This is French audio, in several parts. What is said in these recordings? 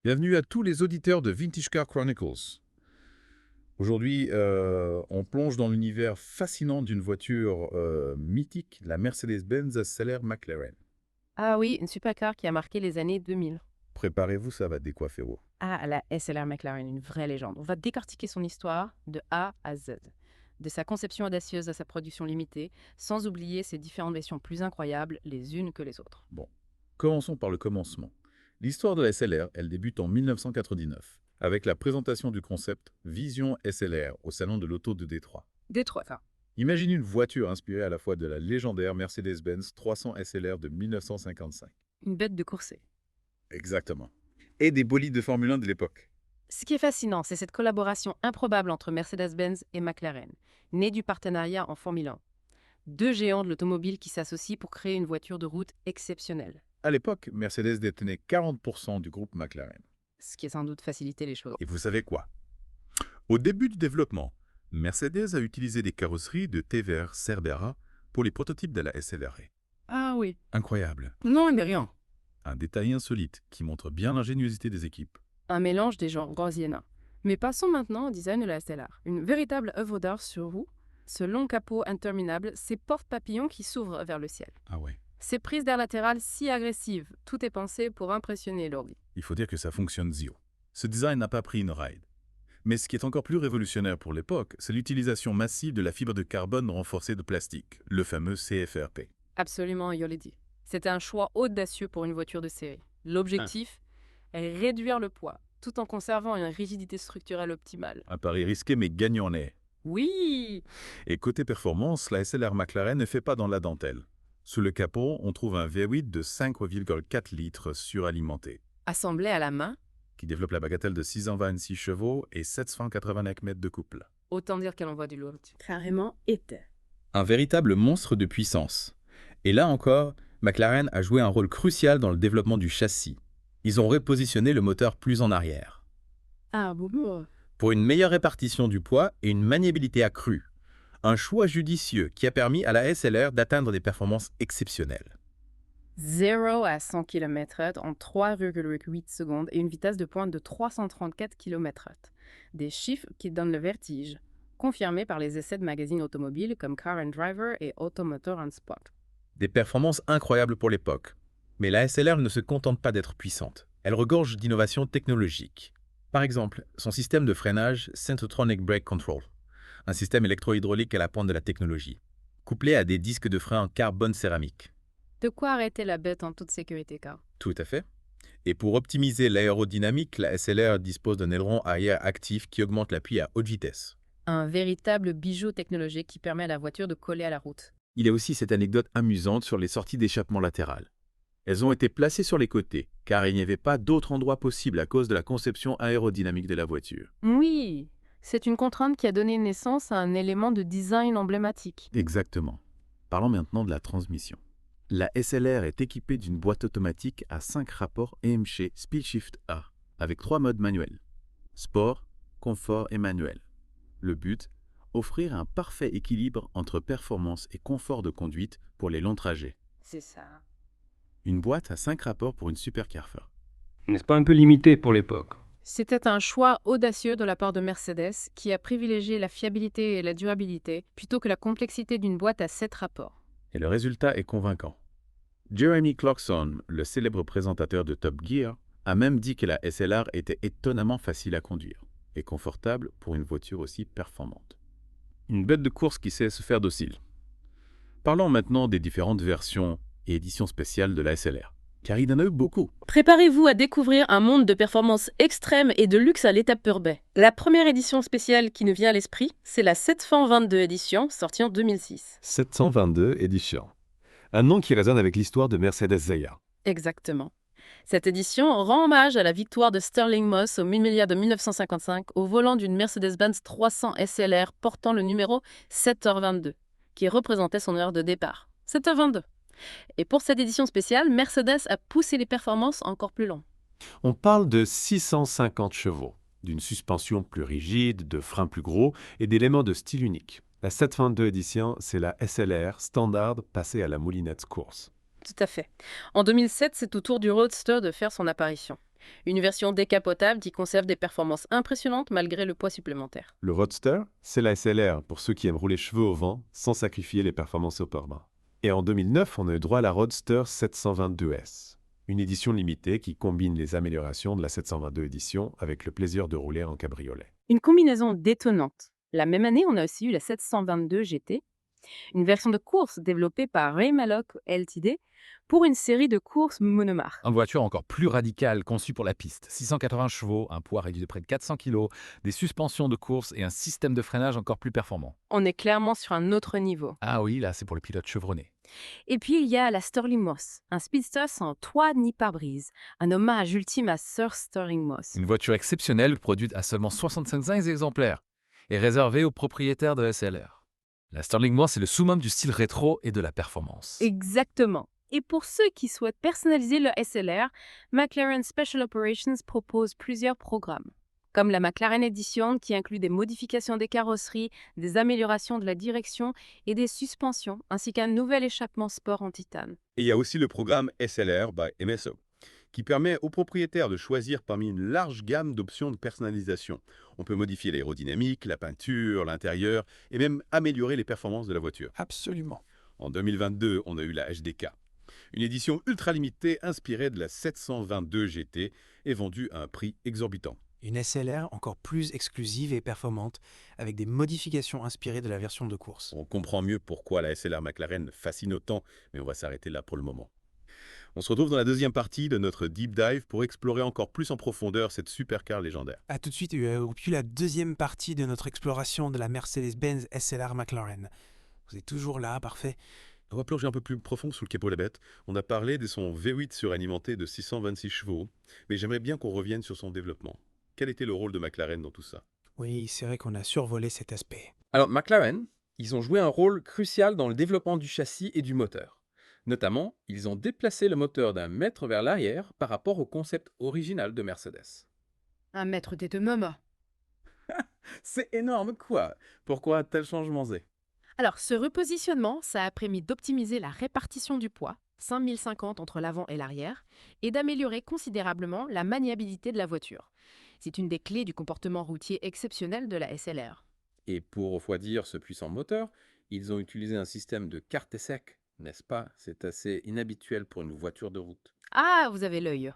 Bienvenue à tous les auditeurs de Vintage Car Chronicles. Aujourd'hui, on plonge dans l'univers fascinant d'une voiture mythique, la Mercedes-Benz SLR McLaren. Ah oui, une supercar qui a marqué les années 2000. Préparez-vous, ça va décoiffer. Oh. Ah, la SLR McLaren, une vraie légende. On va décortiquer son histoire de A à Z, de sa conception audacieuse à sa production limitée, sans oublier ses différentes versions plus incroyables les unes que les autres. Bon, commençons par le commencement. L'histoire de la SLR, elle débute en 1999, avec la présentation du concept Vision SLR au Salon de l'Auto de Détroit. Détroit, ça. Imaginez une voiture inspirée à la fois de la légendaire Mercedes-Benz 300 SLR de 1955. Une bête de courser. Exactement. Et des bolides de Formule 1 de l'époque. Ce qui est fascinant, c'est cette collaboration improbable entre Mercedes-Benz et McLaren, née du partenariat en Formule 1. Deux géants de l'automobile qui s'associent pour créer une voiture de route exceptionnelle, À l'époque, Mercedes détenait 40% du groupe McLaren. ce qui a sans doute facilité les choses. Et vous savez quoi? Au début du développement, Mercedes a utilisé des carrosseries de thé vert Cerbera pour les prototypes de la SLR. Ah oui. Incroyable. Non, mais rien. Un détail insolite qui montre bien l'ingéniosité des équipes. Un mélange des genres gaussiens. Mais passons maintenant au design de la SLR. Une véritable œuvre d'art sur roue, ce long capot interminable, ces portes-papillons qui s'ouvrent vers le ciel. Ah ouais. Ces prises d'air latérales si agressives, tout est pensé pour impressionner l'ordi. Il faut dire que ça fonctionne zio. Ce design n'a pas pris une ride. Mais ce qui est encore plus révolutionnaire pour l'époque, c'est l'utilisation massive de la fibre de carbone renforcée de plastique, le fameux CFRP. Absolument, Yoledi. C'était un choix audacieux pour une voiture de série. L'objectif est réduire le poids, tout en conservant une rigidité structurelle optimale. Un pari risqué mais gagnant en est. Oui. Et côté performance, la SLR McLaren ne fait pas dans la dentelle. Sous le capot, on trouve un V8 de 5,4 litres suralimenté, Assemblé à la main, qui développe la bagatelle de 626 chevaux et 780 Nm de couple. autant dire qu'elle envoie du lourd. Carrément épais. Un véritable monstre de puissance. Et là encore, McLaren a joué un rôle crucial dans le développement du châssis. Ils ont repositionné le moteur plus en arrière, Ah bon. pour une meilleure répartition du poids et une maniabilité accrue. Un choix judicieux qui a permis à la SLR d'atteindre des performances exceptionnelles. 0 à 100 km/h en 3,8 secondes et une vitesse de pointe de 334 km/h. Des chiffres qui donnent le vertige, confirmés par les essais de magazines automobiles comme Car and Driver et Automotor and Sport. Des performances incroyables pour l'époque. Mais la SLR ne se contente pas d'être puissante. Elle regorge d'innovations technologiques. Par exemple, son système de freinage Centrotronic Brake Control, un système électro-hydraulique à la pointe de la technologie, couplé à des disques de frein en carbone céramique. De quoi arrêter la bête en toute sécurité, car. Tout à fait. Et pour optimiser l'aérodynamique, la SLR dispose d'un aileron arrière actif qui augmente l'appui à haute vitesse. Un véritable bijou technologique qui permet à la voiture de coller à la route. Il y a aussi cette anecdote amusante sur les sorties d'échappement latérales. Elles ont été placées sur les côtés, car il n'y avait pas d'autre endroit possible à cause de la conception aérodynamique de la voiture. Oui, c'est une contrainte qui a donné naissance à un élément de design emblématique. Exactement. Parlons maintenant de la transmission. La SLR est équipée d'une boîte automatique à 5 rapports EMC SpeedShift A, avec 3 modes manuels. Sport, confort et manuel. Le but, offrir un parfait équilibre entre performance et confort de conduite pour les longs trajets. C'est ça. Une boîte à 5 rapports pour une supercar. N'est-ce pas un peu limité pour l'époque? C'était un choix audacieux de la part de Mercedes qui a privilégié la fiabilité et la durabilité plutôt que la complexité d'une boîte à 7 rapports. Et le résultat est convaincant. Jeremy Clarkson, le célèbre présentateur de Top Gear, a même dit que la SLR était étonnamment facile à conduire et confortable pour une voiture aussi performante. Une bête de course qui sait se faire docile. Parlons maintenant des différentes versions et éditions spéciales de la SLR, car il y en a eu beaucoup. Préparez-vous à découvrir un monde de performance extrême et de luxe à l'état pur bay. La première édition spéciale qui nous vient à l'esprit, c'est la 722 édition, sortie en 2006. 722 édition. Un nom qui résonne avec l'histoire de Mercedes Zaya. Exactement. Cette édition rend hommage à la victoire de Sterling Moss au Mille-Milliards de 1955 au volant d'une Mercedes-Benz 300 SLR portant le numéro 7h22, qui représentait son heure de départ. 7h22. Et pour cette édition spéciale, Mercedes a poussé les performances encore plus loin. On parle de 650 chevaux, d'une suspension plus rigide, de freins plus gros et d'éléments de style unique. La 722 édition, c'est la SLR standard passée à la moulinette course. Tout à fait. En 2007, c'est au tour du Roadster de faire son apparition. Une version décapotable qui conserve des performances impressionnantes malgré le poids supplémentaire. Le Roadster, c'est la SLR pour ceux qui aiment rouler cheveux au vent sans sacrifier les performances au pare-bras. Et en 2009, on a eu droit à la Roadster 722S, une édition limitée qui combine les améliorations de la 722 édition avec le plaisir de rouler en cabriolet. Une combinaison détonnante. La même année, on a aussi eu la 722 GT, une version de course développée par Ray Mallock Ltd. Pour une série de courses monomarques. Une voiture encore plus radicale conçue pour la piste. 680 chevaux, un poids réduit de près de 400 kg, des suspensions de course et un système de freinage encore plus performant. On est clairement sur un autre niveau. Ah oui, là c'est pour les pilotes chevronnés. Et puis il y a la Sterling Moss, un speedster sans toit ni pare-brise, un hommage ultime à Sir Sterling Moss. Une voiture exceptionnelle produite à seulement 65 exemplaires et réservée aux propriétaires de SLR. La Sterling Moss est le summum du style rétro et de la performance. Exactement. Et pour ceux qui souhaitent personnaliser leur SLR, McLaren Special Operations propose plusieurs programmes, comme la McLaren Edition qui inclut des modifications des carrosseries, des améliorations de la direction et des suspensions, ainsi qu'un nouvel échappement sport en titane. Et il y a aussi le programme SLR by MSO, qui permet aux propriétaires de choisir parmi une large gamme d'options de personnalisation. On peut modifier l'aérodynamique, la peinture, l'intérieur, et même améliorer les performances de la voiture. Absolument. En 2022, on a eu la HDK, une édition ultra limitée inspirée de la 722 GT et vendue à un prix exorbitant. Une SLR encore plus exclusive et performante, avec des modifications inspirées de la version de course. On comprend mieux pourquoi la SLR McLaren fascine autant, mais on va s'arrêter là pour le moment. On se retrouve dans la deuxième partie de notre deep dive pour explorer encore plus en profondeur cette supercar légendaire. A tout de suite, et puis la deuxième partie de notre exploration de la Mercedes-Benz SLR McLaren. Vous êtes toujours là, parfait. On va plonger un peu plus profond sous le capot de la bête. On a parlé de son V8 suralimenté de 626 chevaux, mais j'aimerais bien qu'on revienne sur son développement. Quel était le rôle de McLaren dans tout ça? Oui, c'est vrai qu'on a survolé cet aspect. Alors McLaren, ils ont joué un rôle crucial dans le développement du châssis et du moteur. Notamment, ils ont déplacé le moteur d'un mètre vers l'arrière par rapport au concept original de Mercedes. Un maître des deux moments. C'est énorme quoi! Pourquoi un tel changement Z? Alors, ce repositionnement, ça a permis d'optimiser la répartition du poids, 5050 entre l'avant et l'arrière, et d'améliorer considérablement la maniabilité de la voiture. C'est une des clés du comportement routier exceptionnel de la SLR. Et pour refroidir ce puissant moteur, ils ont utilisé un système de carte sec, n'est-ce pas? C'est assez inhabituel pour une voiture de route. Ah, vous avez l'œil.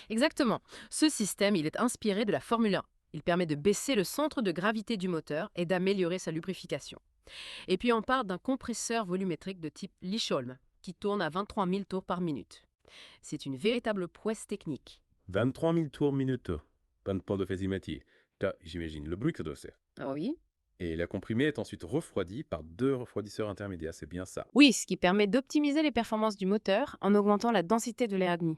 Exactement. Ce système, il est inspiré de la Formule 1. Il permet de baisser le centre de gravité du moteur et d'améliorer sa lubrification. Et puis on parle d'un compresseur volumétrique de type Lichholm, qui tourne à 23 000 tours par minute. C'est une véritable prouesse technique. 23 000 tours minute. Pas de port de métier. T'as, j'imagine, le bruit que ça doit faire. Ah oui? Et la comprimée est ensuite refroidie par 2 refroidisseurs intermédiaires, c'est bien ça. Oui, ce qui permet d'optimiser les performances du moteur en augmentant la densité de l'air admis.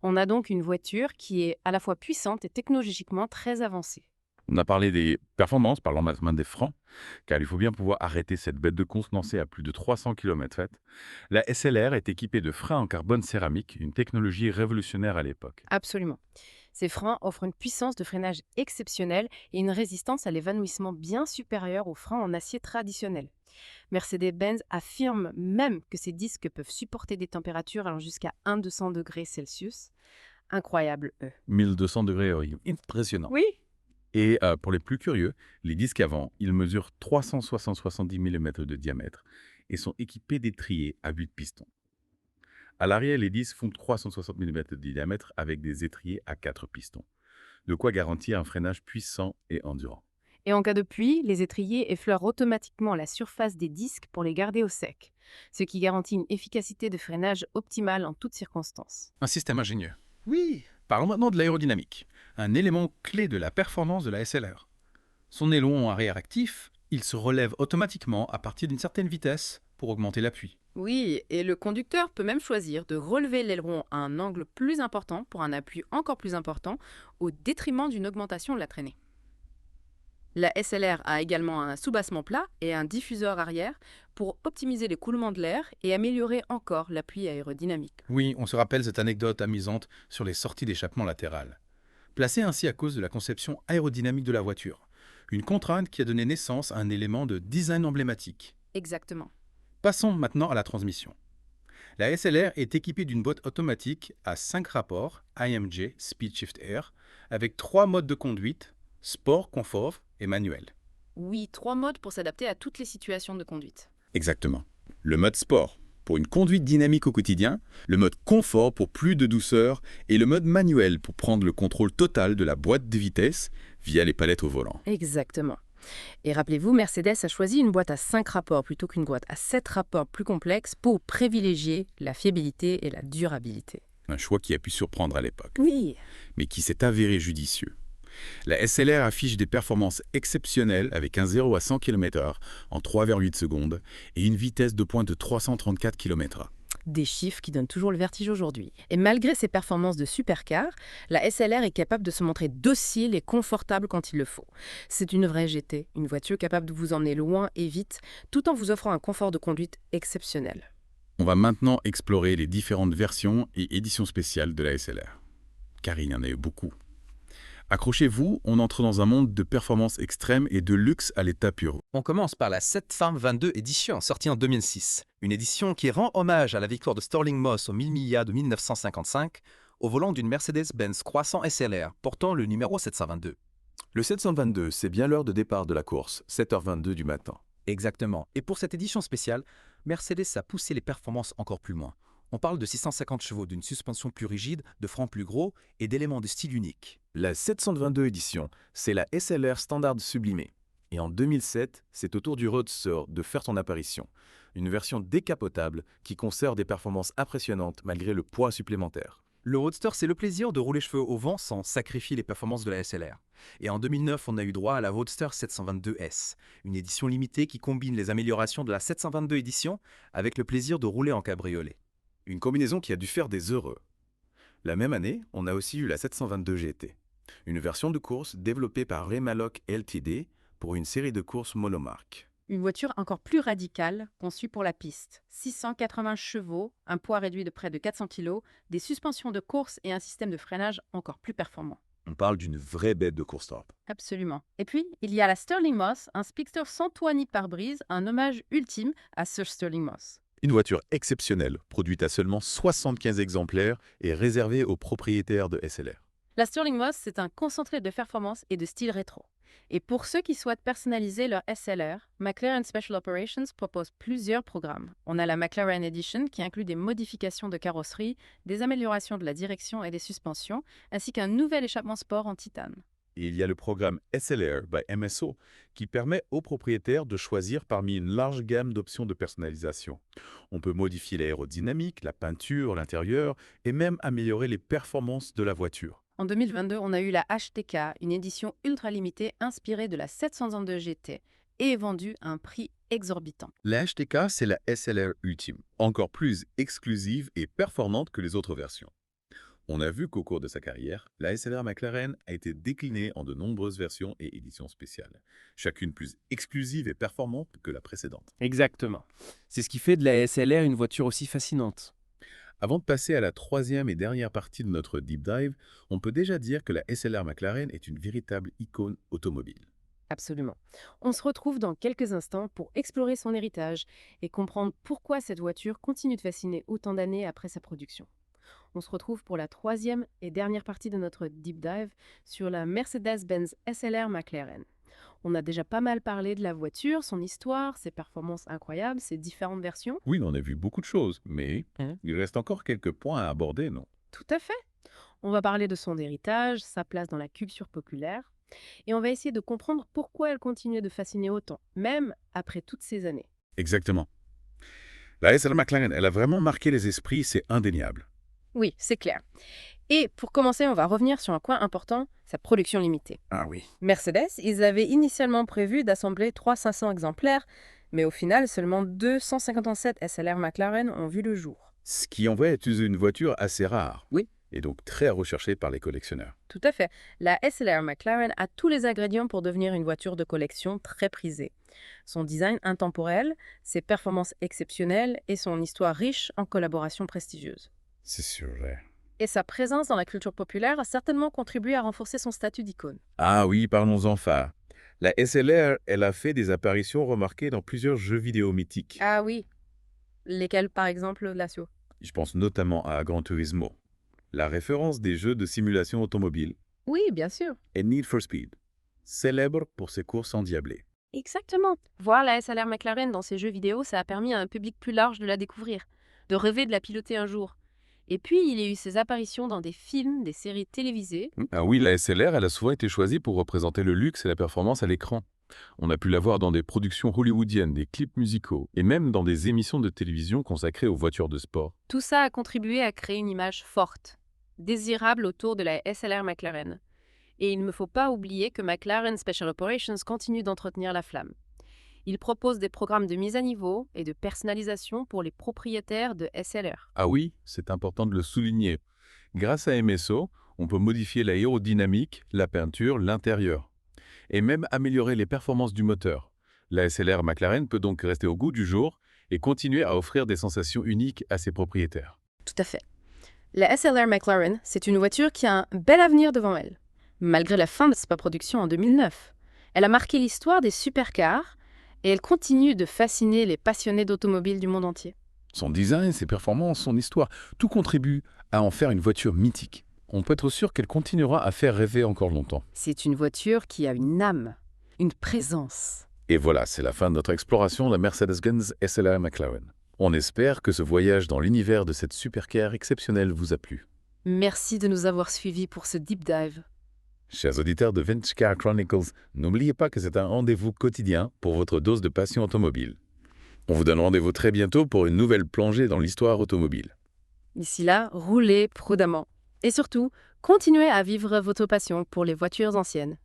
On a donc une voiture qui est à la fois puissante et technologiquement très avancée. On a parlé des performances, parlons maintenant des freins, car il faut bien pouvoir arrêter cette bête de course lancée à plus de 300 km/h. La SLR est équipée de freins en carbone céramique, une technologie révolutionnaire à l'époque. Absolument. Ces freins offrent une puissance de freinage exceptionnelle et une résistance à l'évanouissement bien supérieure aux freins en acier traditionnels. Mercedes-Benz affirme même que ces disques peuvent supporter des températures allant jusqu'à 1200 degrés Celsius. Incroyable, eux. 1200 degrés, oui. Impressionnant. Oui. Et pour les plus curieux, les disques avant, ils mesurent 370 mm de diamètre et sont équipés d'étriers à 8 pistons. À l'arrière, les disques font 360 mm de diamètre avec des étriers à 4 pistons. De quoi garantir un freinage puissant et endurant. Et en cas de pluie, les étriers effleurent automatiquement la surface des disques pour les garder au sec, ce qui garantit une efficacité de freinage optimale en toutes circonstances. Un système ingénieux. Oui, Parlons maintenant de l'aérodynamique, un élément clé de la performance de la SLR. Son aileron arrière actif, il se relève automatiquement à partir d'une certaine vitesse pour augmenter l'appui. Oui, et le conducteur peut même choisir de relever l'aileron à un angle plus important pour un appui encore plus important, au détriment d'une augmentation de la traînée. La SLR a également un soubassement plat et un diffuseur arrière pour optimiser l'écoulement de l'air et améliorer encore l'appui aérodynamique. Oui, on se rappelle cette anecdote amusante sur les sorties d'échappement latérales. Placée ainsi à cause de la conception aérodynamique de la voiture. Une contrainte qui a donné naissance à un élément de design emblématique. Exactement. Passons maintenant à la transmission. La SLR est équipée d'une boîte automatique à 5 rapports IMG Speed Shift Air avec 3 modes de conduite, sport, confort et manuel. Oui, 3 modes pour s'adapter à toutes les situations de conduite. Exactement. Le mode sport, pour une conduite dynamique au quotidien, le mode confort pour plus de douceur et le mode manuel pour prendre le contrôle total de la boîte de vitesse via les palettes au volant. Exactement. Et rappelez-vous, Mercedes a choisi une boîte à 5 rapports plutôt qu'une boîte à 7 rapports plus complexes pour privilégier la fiabilité et la durabilité. Un choix qui a pu surprendre à l'époque, Oui. mais qui s'est avéré judicieux. La SLR affiche des performances exceptionnelles avec un 0 à 100 km/h en 3,8 secondes et une vitesse de pointe de 334 km/h. Des chiffres qui donnent toujours le vertige aujourd'hui. Et malgré ses performances de supercar, la SLR est capable de se montrer docile et confortable quand il le faut. C'est une vraie GT, une voiture capable de vous emmener loin et vite, tout en vous offrant un confort de conduite exceptionnel. On va maintenant explorer les différentes versions et éditions spéciales de la SLR, car il y en a eu beaucoup. Accrochez-vous, on entre dans un monde de performance extrême et de luxe à l'état pur. On commence par la 722 édition, sortie en 2006. Une édition qui rend hommage à la victoire de Sterling Moss au 1000 millas de 1955 au volant d'une Mercedes-Benz Croissant SLR portant le numéro 722. Le 722, c'est bien l'heure de départ de la course, 7h22 du matin. Exactement. Et pour cette édition spéciale, Mercedes a poussé les performances encore plus loin. On parle de 650 chevaux, d'une suspension plus rigide, de freins plus gros et d'éléments de style uniques. La 722 édition, c'est la SLR standard sublimée. Et en 2007, c'est au tour du Roadster de faire son apparition. Une version décapotable qui conserve des performances impressionnantes malgré le poids supplémentaire. Le Roadster, c'est le plaisir de rouler cheveux au vent sans sacrifier les performances de la SLR. Et en 2009, on a eu droit à la Roadster 722S, une édition limitée qui combine les améliorations de la 722 édition avec le plaisir de rouler en cabriolet. Une combinaison qui a dû faire des heureux. La même année, on a aussi eu la 722 GT, une version de course développée par Remalok Ltd pour une série de courses monomarques. Une voiture encore plus radicale, conçue pour la piste. 680 chevaux, un poids réduit de près de 400 kg, des suspensions de course et un système de freinage encore plus performant. On parle d'une vraie bête de course-top. Absolument. Et puis, il y a la Sterling Moss, un speedster sans toit ni pare-brise, un hommage ultime à Sir Sterling Moss. Une voiture exceptionnelle, produite à seulement 75 exemplaires et réservée aux propriétaires de SLR. La Sterling Moss, c'est un concentré de performance et de style rétro. Et pour ceux qui souhaitent personnaliser leur SLR, McLaren Special Operations propose plusieurs programmes. On a la McLaren Edition qui inclut des modifications de carrosserie, des améliorations de la direction et des suspensions, ainsi qu'un nouvel échappement sport en titane. Et il y a le programme SLR by MSO qui permet aux propriétaires de choisir parmi une large gamme d'options de personnalisation. On peut modifier l'aérodynamique, la peinture, l'intérieur et même améliorer les performances de la voiture. En 2022, on a eu la HTK, une édition ultra limitée inspirée de la 722 GT et vendue à un prix exorbitant. La HTK, c'est la SLR ultime, encore plus exclusive et performante que les autres versions. On a vu qu'au cours de sa carrière, la SLR McLaren a été déclinée en de nombreuses versions et éditions spéciales, chacune plus exclusive et performante que la précédente. Exactement. C'est ce qui fait de la SLR une voiture aussi fascinante. Avant de passer à la troisième et dernière partie de notre deep dive, on peut déjà dire que la SLR McLaren est une véritable icône automobile. Absolument. On se retrouve dans quelques instants pour explorer son héritage et comprendre pourquoi cette voiture continue de fasciner autant d'années après sa production. On se retrouve pour la troisième et dernière partie de notre deep dive sur la Mercedes-Benz SLR McLaren. On a déjà pas mal parlé de la voiture, son histoire, ses performances incroyables, ses différentes versions. Oui, on a vu beaucoup de choses, mais il reste encore quelques points à aborder, non? Tout à fait. On va parler de son héritage, sa place dans la culture populaire, et on va essayer de comprendre pourquoi elle continue de fasciner autant, même après toutes ces années. Exactement. La SLR McLaren, elle a vraiment marqué les esprits, c'est indéniable. Oui, c'est clair. Et pour commencer, on va revenir sur un point important, sa production limitée. Ah oui. Mercedes, ils avaient initialement prévu d'assembler 300-500 exemplaires, mais au final, seulement 257 SLR McLaren ont vu le jour. Ce qui en vrai est une voiture assez rare. Oui. Et donc très recherchée par les collectionneurs. Tout à fait. La SLR McLaren a tous les ingrédients pour devenir une voiture de collection très prisée. Son design intemporel, ses performances exceptionnelles et son histoire riche en collaborations prestigieuses. C'est sûr, ouais. Et sa présence dans la culture populaire a certainement contribué à renforcer son statut d'icône. Ah oui, parlons-en enfin. La SLR, elle a fait des apparitions remarquées dans plusieurs jeux vidéo mythiques. Ah oui. Lesquels, par exemple, Lacio? Je pense notamment à Gran Turismo, la référence des jeux de simulation automobile, Oui, bien sûr. et Need for Speed, célèbre pour ses courses endiablées. Exactement. Voir la SLR McLaren dans ces jeux vidéo, ça a permis à un public plus large de la découvrir, de rêver de la piloter un jour. Et puis, il y a eu ses apparitions dans des films, des séries télévisées. Ah oui, la SLR, elle a souvent été choisie pour représenter le luxe et la performance à l'écran. On a pu la voir dans des productions hollywoodiennes, des clips musicaux, et même dans des émissions de télévision consacrées aux voitures de sport. Tout ça a contribué à créer une image forte, désirable autour de la SLR McLaren. Et il ne me faut pas oublier que McLaren Special Operations continue d'entretenir la flamme. Il propose des programmes de mise à niveau et de personnalisation pour les propriétaires de SLR. Ah oui, c'est important de le souligner. Grâce à MSO, on peut modifier l'aérodynamique, la peinture, l'intérieur, et même améliorer les performances du moteur. La SLR McLaren peut donc rester au goût du jour et continuer à offrir des sensations uniques à ses propriétaires. Tout à fait. La SLR McLaren, c'est une voiture qui a un bel avenir devant elle. Malgré la fin de sa production en 2009, elle a marqué l'histoire des supercars et elle continue de fasciner les passionnés d'automobile du monde entier. Son design, ses performances, son histoire, tout contribue à en faire une voiture mythique. On peut être sûr qu'elle continuera à faire rêver encore longtemps. C'est une voiture qui a une âme, une présence. Et voilà, c'est la fin de notre exploration de la Mercedes-Benz SLR McLaren. On espère que ce voyage dans l'univers de cette supercar exceptionnelle vous a plu. Merci de nous avoir suivis pour ce deep dive. Chers auditeurs de Vintage Car Chronicles, n'oubliez pas que c'est un rendez-vous quotidien pour votre dose de passion automobile. On vous donne rendez-vous très bientôt pour une nouvelle plongée dans l'histoire automobile. D'ici là, roulez prudemment. Et surtout, continuez à vivre votre passion pour les voitures anciennes.